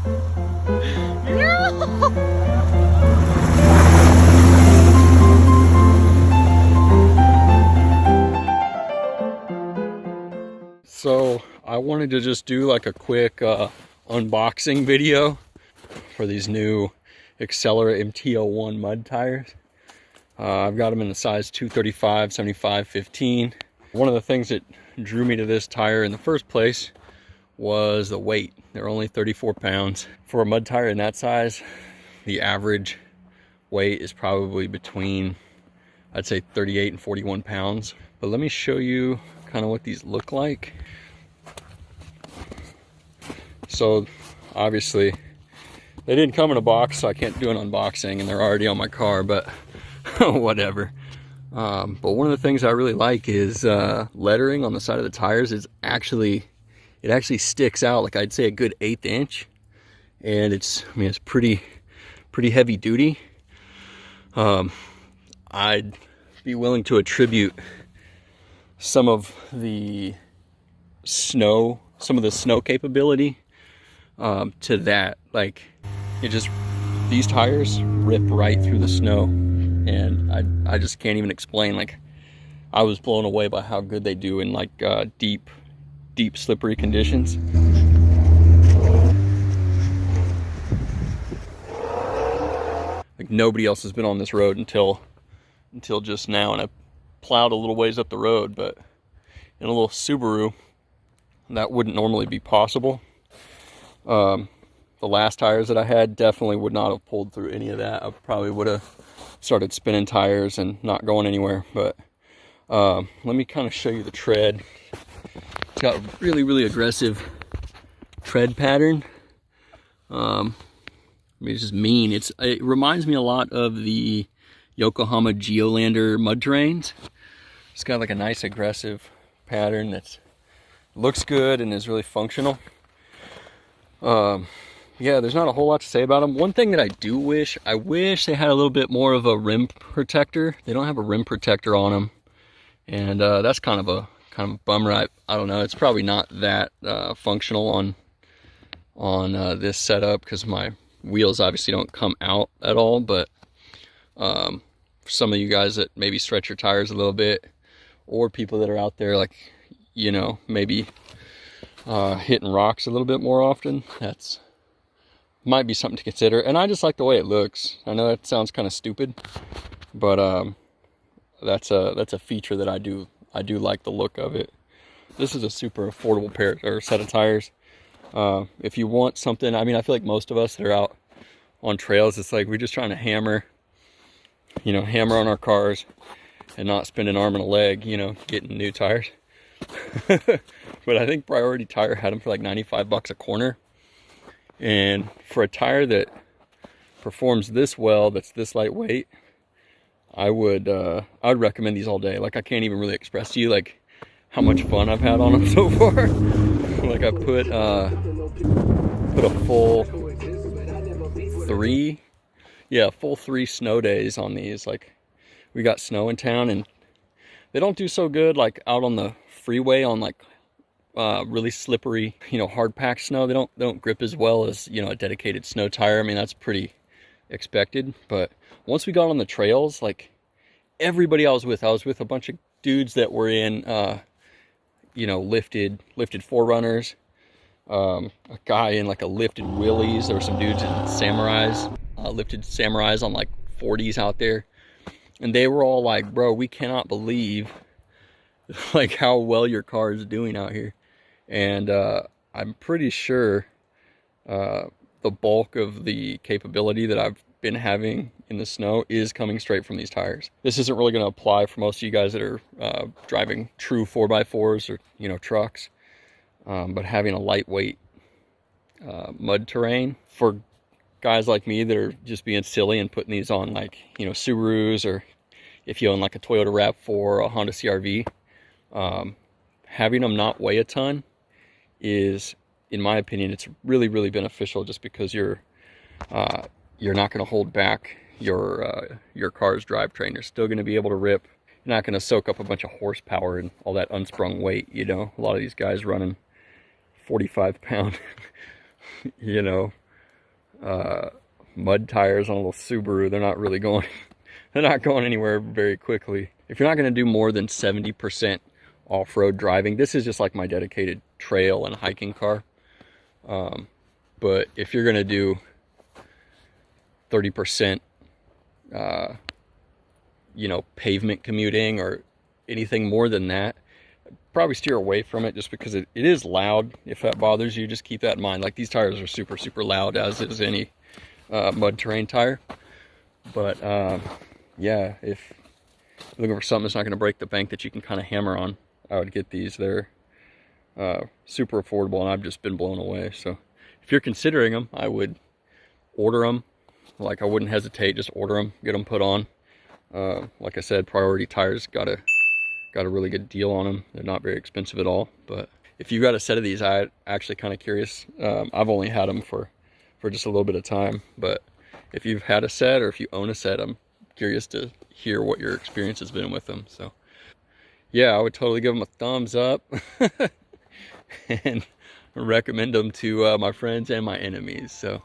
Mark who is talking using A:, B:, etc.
A: So I wanted to just do like a quick unboxing video for these new Accelera MT-01 Mud Tires. I've got them in the size 235, 75, 15. One of the things that drew me to this tire in the first place was the weight. They're only 34 pounds. For a mud tire in that size, the average weight is probably between, I'd say 38 and 41 pounds. But let me show you kind of what these look like. So obviously they didn't come in a box, so I can't do an unboxing, and they're already on my car, but whatever. But one of the things I really like is lettering on the side of the tires is actually sticks out, like I'd say a good 1/8 inch, and it's pretty heavy duty. I'd be willing to attribute some of the snow capability to that. Like, these tires rip right through the snow, and I just can't even explain. Like, I was blown away by how good they do in like deep slippery conditions. Like, nobody else has been on this road until just now, and I plowed a little ways up the road, but in a little Subaru that wouldn't normally be possible. The last tires that I had definitely would not have pulled through any of that. I probably would have started spinning tires and not going anywhere. But let me kind of show you the tread. It's got a really aggressive tread pattern. It's just mean. It reminds me a lot of the Yokohama Geolander mud terrains. It's got like a nice aggressive pattern that looks good and is really functional. Yeah, there's not a whole lot to say about them. One thing that I do wish they had a little bit more of a rim protector. They don't have a rim protector on them, and that's kind of a bummer. I don't know. It's probably not that functional on this setup, because my wheels obviously don't come out at all. But for some of you guys that maybe stretch your tires a little bit, or people that are out there, like, you know, maybe hitting rocks a little bit more often, that's might be something to consider. And I just like the way it looks. I know that sounds kind of stupid, but that's a feature that I do like the look of it. This is a super affordable pair or set of tires. If you want something, I mean, I feel like most of us that are out on trails, it's like we're just trying to hammer on our cars and not spend an arm and a leg, getting new tires. But I think Priority Tire had them for like 95 bucks a corner. And for a tire that performs this well, that's this lightweight, I would recommend these all day. Like, I can't even really express to you like how much fun I've had on them so far. Like, I put a full three snow days on these. Like, we got snow in town, and they don't do so good like out on the freeway on like really slippery, hard packed snow. They don't grip as well as, a dedicated snow tire. I mean, that's pretty expected. But once we got on the trails, like, everybody I was with a bunch of dudes that were in lifted 4Runners, a guy in like a lifted Willys. There were some dudes in Samurais, lifted Samurais on like 40s out there, and they were all like, bro, we cannot believe like how well your car is doing out here. And I'm pretty sure the bulk of the capability that I've been having in the snow is coming straight from these tires. This isn't really going to apply for most of you guys that are driving true 4x4s or trucks, but having a lightweight mud terrain, for guys like me that are just being silly and putting these on like Subarus, or if you own like a Toyota RAV4 or a Honda CR-V, having them not weigh a ton is, in my opinion, it's really beneficial, just because you're not going to hold back your car's drivetrain. You're still going to be able to rip. You're not going to soak up a bunch of horsepower and all that unsprung weight. A lot of these guys running 45-pound mud tires on a little Subaru. They're not really going, they're not going anywhere very quickly. If you're not going to do more than 70% off-road driving, this is just like my dedicated trail and hiking car. But if you're going to do 30%, you know, pavement commuting or anything more than that, probably steer away from it, just because it is loud. If that bothers you, just keep that in mind. Like, these tires are super, super loud, as is any mud terrain tire. But yeah, if you're looking for something that's not going to break the bank that you can kind of hammer on, I would get these. They're super affordable, and I've just been blown away. So if you're considering them, I would order them. Like, I wouldn't hesitate, just order them, get them put on. Like I said, Priority Tires got a really good deal on them. They're not very expensive at all. But if you got a set of these, I'm actually kind of curious. I've only had them for just a little bit of time, but if you've had a set, or if you own a set, I'm curious to hear what your experience has been with them. So yeah, I would totally give them a thumbs up and recommend them to my friends and my enemies. So